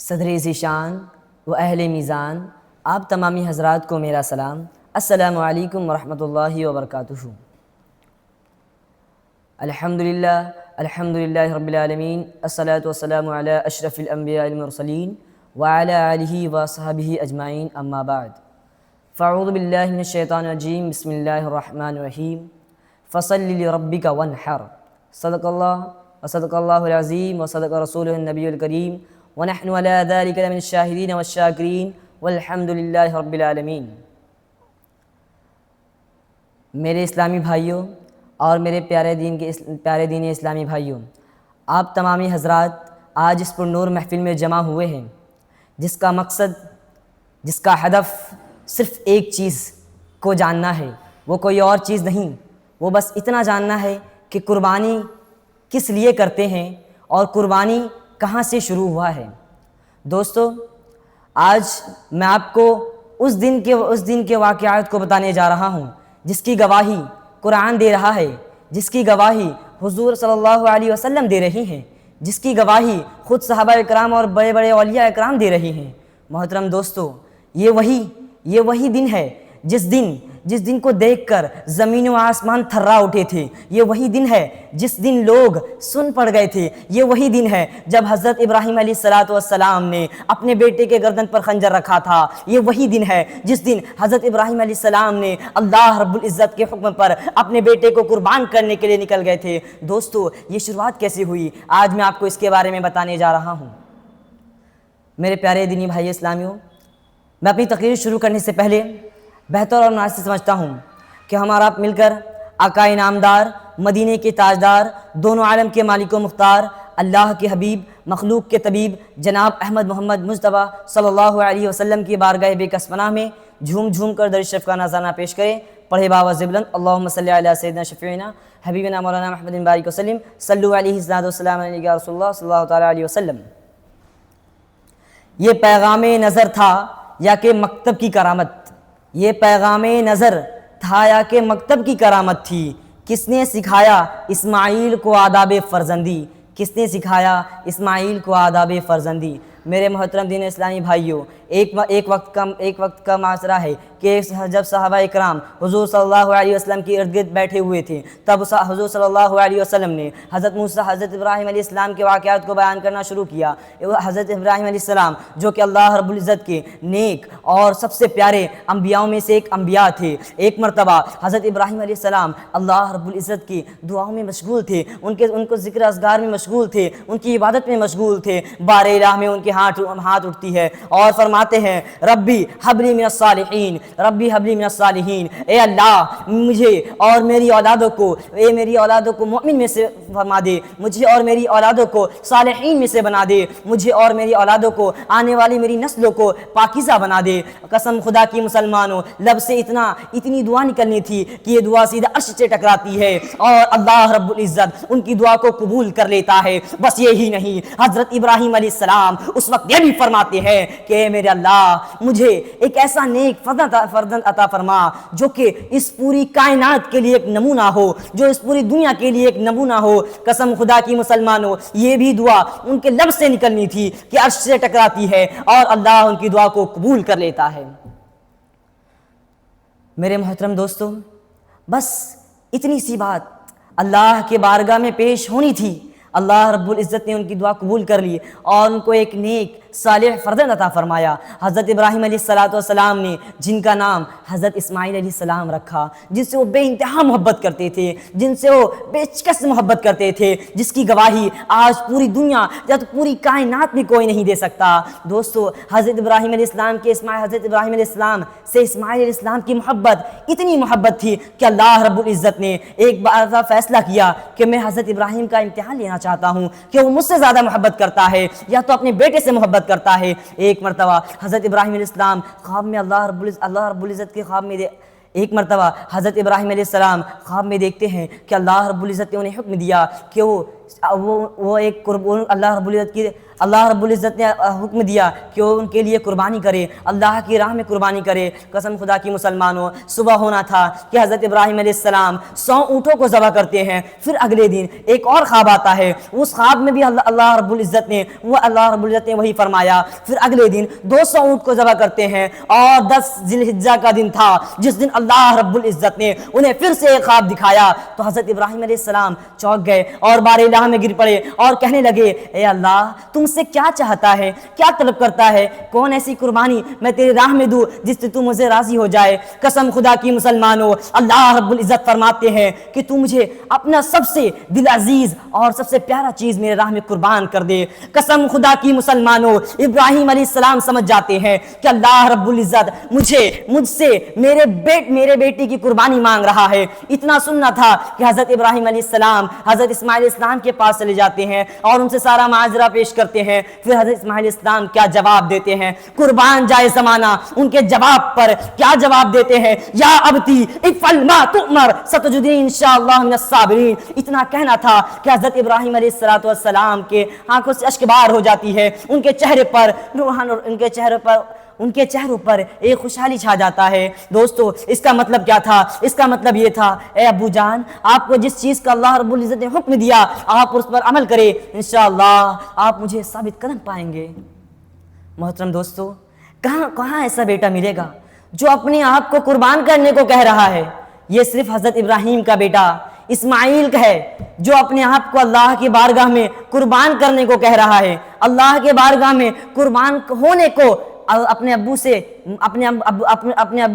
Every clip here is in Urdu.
صدر ذیشان و اہل میزان، آپ تمامی حضرات کو میرا سلام۔ السلام علیکم ورحمۃ اللہ وبرکاتہ۔ الحمدللہ رب العالمین، الصلاۃ والسلام علی اشرف الانبیاء المرسلین وعلی آلہ وصحبہ اجمعین، اما بعد فاعوذ باللہ من الشیطان الرجیم، بسم اللہ الرحمن الرحیم۔ فصل لربک وانحر، صدق اللہ وصدق اللہ العظیم وصدق رسولہ النبی الکریم، ونحن علی ذلک لمن الشاہدین والشاکرین والحمد للہ رب العالمین۔ میرے اسلامی بھائیوں اور میرے پیارے دین اسلامی بھائیوں، آپ تمامی حضرات آج اس پر نور محفل میں جمع ہوئے ہیں، جس کا مقصد، جس کا ہدف صرف ایک چیز کو جاننا ہے، وہ کوئی اور چیز نہیں، وہ بس اتنا جاننا ہے کہ قربانی کس لیے کرتے ہیں اور قربانی کہاں سے شروع ہوا ہے۔ دوستو، آج میں آپ کو اس دن کے واقعات کو بتانے جا رہا ہوں جس کی گواہی قرآن دے رہا ہے، جس کی گواہی حضور صلی اللہ علیہ وسلم دے رہی ہیں، جس کی گواہی خود صحابہ اکرام اور بڑے بڑے اولیاء اکرام دے رہی ہیں۔ محترم دوستو، یہ وہی دن ہے جس دن کو دیکھ کر زمین و آسمان تھرا اٹھے تھے۔ یہ وہی دن ہے جس دن لوگ سن پڑ گئے تھے۔ یہ وہی دن ہے جب حضرت ابراہیم علیہ السلام نے اپنے بیٹے کے گردن پر خنجر رکھا تھا۔ یہ وہی دن ہے جس دن حضرت ابراہیم علیہ السلام نے اللہ رب العزت کے حکم پر اپنے بیٹے کو قربان کرنے کے لیے نکل گئے تھے۔ دوستو، یہ شروعات کیسے ہوئی، آج میں آپ کو اس کے بارے میں بتانے جا رہا ہوں۔ میرے پیارے دینی بھائی اسلامیوں، میں اپنی تقریر شروع کرنے سے پہلے بہتر اور مناسب سمجھتا ہوں کہ ہمارا آپ مل کر آقا انعامدار، مدینے کے تاجدار، دونوں عالم کے مالک و مختار، اللہ کے حبیب، مخلوق کے طبیب جناب احمد محمد مصطفیٰ صلی اللہ علیہ وسلم کی بارگاہ بے کس پناہ میں جھوم جھوم کر درود شریف کا نذرانہ پیش کریں۔ پڑھے باوز بلند، اللہم صلی علی سیدنا شفیعنا حبیبنا مولانا محمد بارک وسلم، صلو علیہ الصلاۃ والسلام علیہ یا رسول اللہ صلی اللہ تعالیٰ علیہ وسلم۔ یہ پیغام نظر تھا یا کہ مکتب کی کرامت، یہ پیغام نظر تھا یا کہ مکتب کی کرامت تھی؟ کس نے سکھایا اسماعیل کو آداب فرزندی؟ کس نے سکھایا اسماعیل کو آداب فرزندی؟ میرے محترم دین اسلامی بھائیوں، ایک وقت کا معاشرہ ہے کہ جب صحابہ اکرام حضور صلی اللہ علیہ وسلم کی ارد گرد بیٹھے ہوئے تھے، تب حضور صلی اللہ علیہ وسلم نے حضرت موسیٰ، حضرت ابراہیم علیہ السلام کے واقعات کو بیان کرنا شروع کیا۔ حضرت ابراہیم علیہ السلام جو کہ اللہ رب العزت کے نیک اور سب سے پیارے انبیاءوں میں سے ایک انبیاء تھے، ایک مرتبہ حضرت ابراہیم علیہ السلام اللہ رب العزت کی دعاؤں میں مشغول تھے، ان کو ذکر اذکار میں مشغول تھے، ان کی عبادت میں مشغول تھے۔ بار الہ میں ان کے ہاتھ اٹھتی ہے اور فرماتے ہیں، ربی حبلی من الصالحین، ربی حبلی من الصالحین، اے اللہ مجھے اور میری اولادوں کو مؤمن میں سے فرما دے، مجھے اور میری اولادوں کو صالحین میں سے بنا دے، مجھے اور میری اولادوں کو، آنے والی میری نسلوں کو پاکیزہ بنا دے۔ قسم خدا کی مسلمانوں، لب سے اتنی دعا نکلنی تھی کہ یہ دعا سیدھا عرش سے ٹکراتی ہے اور اللہ رب العزت ان کی دعا کو قبول کر لیتا ہے۔ بس یہی نہیں، حضرت ابراہیم علیہ السلام اس وقت یہ بھی فرماتے ہیں کہ اے میرے اللہ، مجھے ایک ایسا نیک فرزند عطا فرما جو کہ اس پوری کائنات کے لیے ایک نمونہ ہو، جو اس پوری دنیا کے لیے ایک نمونہ ہو۔ قسم خدا کی مسلمانوں، یہ بھی دعا ان کے لب سے نکلنی تھی کہ عرش سے ٹکراتی ہے اور اللہ ان کی دعا کو قبول کر لیتا ہے۔ میرے محترم دوستو، بس اتنی سی بات اللہ کے بارگاہ میں پیش ہونی تھی، اللہ رب العزت نے ان کی دعا قبول کر لی اور ان کو ایک نیک صالح فرزند عطا فرمایا۔ حضرت ابراہیم علیہ السلام نے جن کا نام حضرت اسماعیل علیہ السلام رکھا، جن سے وہ بے انتہا محبت کرتے تھے، جن سے وہ بے چکس محبت کرتے تھے، جس کی گواہی آج پوری دنیا یا تو پوری کائنات میں کوئی نہیں دے سکتا۔ دوستو، حضرت ابراہیم علیہ السلام سے اسماعیل علیہ السلام کی محبت اتنی محبت تھی کہ اللہ رب العزت نے ایک بار فیصلہ کیا کہ میں حضرت ابراہیم کا امتحان لینا چاہتا ہوں کہ وہ مجھ سے زیادہ محبت کرتا ہے یا تو اپنے بیٹے سے محبت کرتا ہے۔ ایک مرتبہ حضرت ابراہیم علیہ السلام خواب میں اللہ رب العزت کے خواب میں ایک مرتبہ حضرت ابراہیم علیہ السلام خواب میں دیکھتے ہیں کہ اللہ رب العزت نے انہیں حکم دیا کہ وہ وہ ایک اللہ رب العزت نے حکم دیا کہ وہ ان کے لیے قربانی کرے، اللہ کی راہ میں قربانی کرے۔ قسم خدا کی مسلمانوں، صبح ہونا تھا کہ حضرت ابراہیم علیہ السلام 100 اونٹوں کو ذبح کرتے ہیں۔ پھر اگلے دن ایک اور خواب آتا ہے، اس خواب میں بھی اللہ رب العزت نے وہی فرمایا۔ پھر اگلے دن 200 اونٹ کو ذبح کرتے ہیں، اور 10 ذی الحجہ کا دن تھا جس دن اللہ رب العزت نے انہیں پھر سے ایک خواب دکھایا۔ تو حضرت ابراہیم علیہ السلام چونک گئے اور بار الہ میں گر پڑے اور کہنے لگے، اے اللہ تم سے کیا چاہتا ہے، کیا طلب کرتا ہے؟ کون ایسی قربانی میں تیری راہ میں دوں جس سے تو مجھے راضی ہو جائے؟ قسم خدا کی مسلمانوں، اللہ رب العزت فرماتے ہیں کہ تو مجھے اپنا سب سے دل عزیز اور سب سے پیارا چیز میرے راہ میں قربان کر دے۔ قسم خدا کی مسلمانوں، ابراہیم علیہ السلام سمجھ جاتے ہیں کہ اللہ رب العزت مجھ سے میرے بیٹی کی قربانی مانگ رہا ہے۔ اتنا سننا تھا کہ حضرت ابراہیم علیہ السلام حضرت اسماعیل علیہ السلام کے پاس چلے جاتے ہیں اور ان سے سارا معاذرہ پیش کرتے ہیں۔ پھر حضرت اسماعیل علیہ السلام کیا جواب دیتے ہیں؟ قربان جائے زمانہ ان کے جواب پر کیا جواب دیتے ہیں؟ یا ابتی افعل ما تؤمر ستجدنی انشاءاللہ من الصابرین۔ اتنا کہنا تھا کہ حضرت ابراہیم علیہ السلام کے آنکھوں سے اشک بار ہو جاتی ہے، ان کے چہروں پر ایک خوشحالی چھا جاتا ہے۔ دوستو، اس کا مطلب کیا تھا؟ اس کا مطلب یہ تھا، اے ابو جان، آپ کو جس چیز کا اللہ رب العزت نے حکم دیا آپ اس پر عمل کریں، انشاءاللہ آپ مجھے ثابت قدم پائیں گے۔ محترم دوستو، کہاں ایسا بیٹا ملے گا جو اپنے آپ کو قربان کرنے کو کہہ رہا ہے؟ یہ صرف حضرت ابراہیم کا بیٹا اسماعیل کا ہے جو اپنے آپ کو اللہ کی بارگاہ میں قربان کرنے کو کہہ رہا ہے، اللہ کے بارگاہ میں قربان ہونے کو اپنے ابو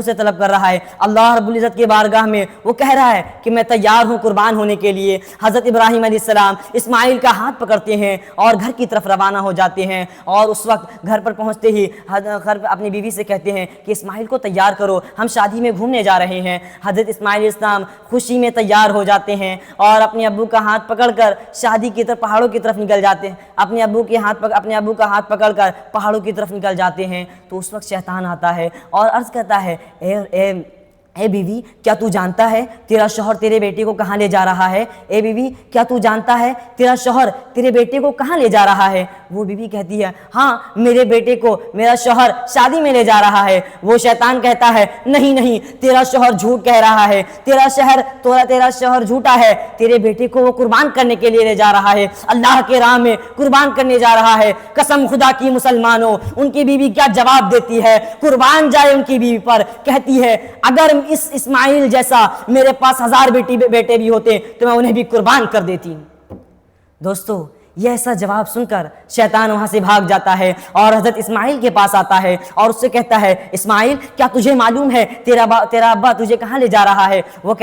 سے طلب کر رہا ہے۔ اللہ رب العزت کے بارگاہ میں وہ کہہ رہا ہے کہ میں تیار ہوں قربان ہونے کے لیے۔ حضرت ابراہیم علیہ السلام اسماعیل کا ہاتھ پکڑتے ہیں اور گھر کی طرف روانہ ہو جاتے ہیں، اور اس وقت گھر پر پہنچتے ہی گھر اپنی بیوی سے کہتے ہیں کہ اسماعیل کو تیار کرو، ہم شادی میں گھومنے جا رہے ہیں۔ حضرت اسماعیل علیہ السلام خوشی میں تیار ہو جاتے ہیں اور اپنے ابو کا ہاتھ پکڑ کر شادی کی طرف پہاڑوں کی طرف نکل جاتے ہیں، اپنے ابو کا ہاتھ پکڑ کر پہاڑوں کی طرف نکل جاتے ہیں۔ تو اس وقت شیطان آتا ہے اور عرض کرتا ہے، اے بیوی، کیا تو جانتا ہے تیرا شوہر تیرے بیٹے کو کہاں لے جا رہا ہے؟ اے بیوی، کیا تو جانتا ہے تیرا شوہر تیرے بیٹے کو کہاں لے جا رہا ہے؟ وہ بیوی کہتی ہے، ہاں، میرے بیٹے کو میرا شوہر شادی میں لے جا رہا ہے۔ وہ شیطان کہتا ہے، نہیں، تیرا شوہر جھوٹ کہہ رہا ہے، تیرا شوہر جھوٹا ہے، تیرے بیٹے کو وہ قربان کرنے کے لیے لے جا رہا ہے، اللہ کے راہ میں قربان کرنے جا رہا ہے۔ قسم خدا کی مسلمانوں، ان کی بیوی کیا جواب دیتی ہے؟ قربان جائے ان کی بیوی پر، کہتی ہے، اگر اس اسماعیل جیسا میرے پاس 1000 بیٹے بھی ہوتے تو میں انہیں بھی قربان کر دیتی۔ دوستو، یہ ایسا جواب سن کر شیطان وہاں سے بھاگ جاتا ہے اور حضرت اسماعیل کے پاس آتا ہے اور اس سے کہتا ہے، اسماعیل، کیا تجھے معلوم ہے تیرا ابا تجھے کہاں لے جا رہا ہے؟ وہ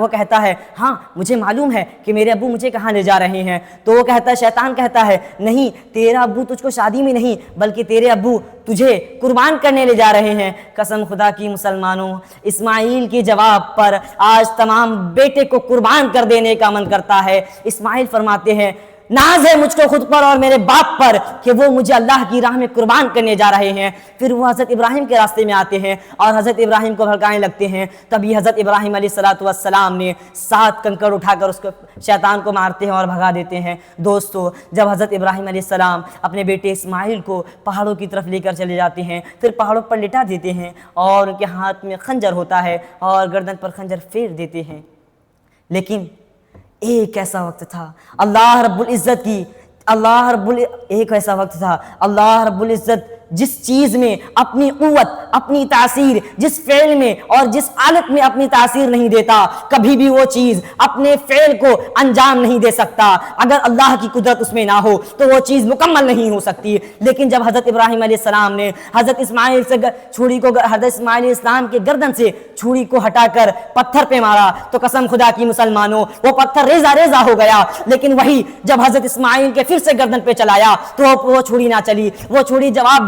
کہتا ہے، ہاں، مجھے معلوم ہے کہ میرے ابو مجھے کہاں لے جا رہے ہیں۔ تو وہ شیطان کہتا ہے، نہیں، تیرا ابو تجھ کو شادی میں نہیں بلکہ تیرے ابو تجھے قربان کرنے لے جا رہے ہیں۔ قسم خدا کی مسلمانوں، اسماعیل کے جواب پر آج تمام بیٹے کو قربان کر دینے کا من کرتا ہے۔ اسماعیل فرماتے ہیں، ناز ہے مجھ کو خود پر اور میرے باپ پر کہ وہ مجھے اللہ کی راہ میں قربان کرنے جا رہے ہیں۔ پھر وہ حضرت ابراہیم کے راستے میں آتے ہیں اور حضرت ابراہیم کو بھڑکانے لگتے ہیں۔ تبھی حضرت ابراہیم علیہ السلام نے 7 کنکر اٹھا کر اس کو شیطان کو مارتے ہیں اور بھگا دیتے ہیں۔ دوستو، جب حضرت ابراہیم علیہ السلام اپنے بیٹے اسماعیل کو پہاڑوں کی طرف لے کر چلے جاتے ہیں، پھر پہاڑوں پر لٹا دیتے ہیں اور ان کے ہاتھ میں خنجر ہوتا ہے اور گردن پر خنجر پھیر دیتے ہیں۔ لیکن ایک ایسا وقت تھا اللہ رب العزت جس چیز میں اپنی قوت، اپنی تاثیر، جس فعل میں اور جس آلت میں اپنی تاثیر نہیں دیتا، کبھی بھی وہ چیز اپنے فعل کو انجام نہیں دے سکتا۔ اگر اللہ کی قدرت اس میں نہ ہو تو وہ چیز مکمل نہیں ہو سکتی۔ لیکن جب حضرت ابراہیم علیہ السلام نے حضرت اسماعیل علیہ السلام کے گردن سے چھری کو ہٹا کر پتھر پہ مارا تو قسم خدا کی مسلمانوں، وہ پتھر ریزہ ہو گیا۔ لیکن وہی جب حضرت اسماعیل کے پھر سے گردن پہ چلایا تو وہ چھری نہ چلی، وہ چھری جواب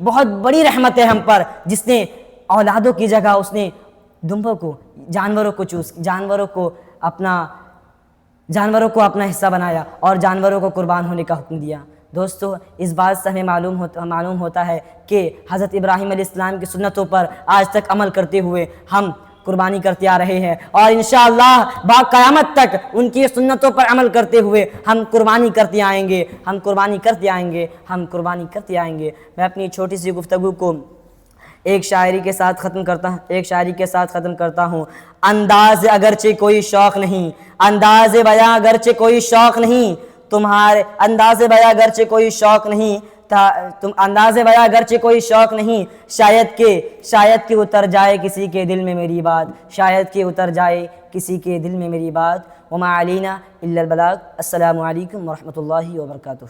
بہت بڑی رحمت ہے ہم پر، جس نے اولادوں کی جگہ اس نے دمبوں کو، جانوروں کو اپنا حصہ بنایا اور جانوروں کو قربان ہونے کا حکم دیا۔ دوستو، اس بات سے ہمیں معلوم ہوتا ہے کہ حضرت ابراہیم علیہ السلام کی سنتوں پر آج تک عمل کرتے ہوئے ہم قربانی کرتے آ رہے ہیں، اور انشاءاللہ با قیامت تک ان کی سنتوں پر عمل کرتے ہوئے ہم قربانی کرتے آئیں گے۔ میں اپنی چھوٹی سی گفتگو کو ایک شاعری کے ساتھ ختم کرتا ہوں۔ انداز اگرچہ کوئی شوق نہیں، انداز بیاں اگرچہ کوئی شوق نہیں، تمہارے انداز بیاں اگرچہ کوئی شوق نہیں، انداز بیاں اگرچہ کوئی شوق نہیں، شاید کہ اتر جائے کسی کے دل میں میری بات، وما علینا الا البلاغ۔ السلام علیکم ورحمۃ اللہ وبرکاتہ۔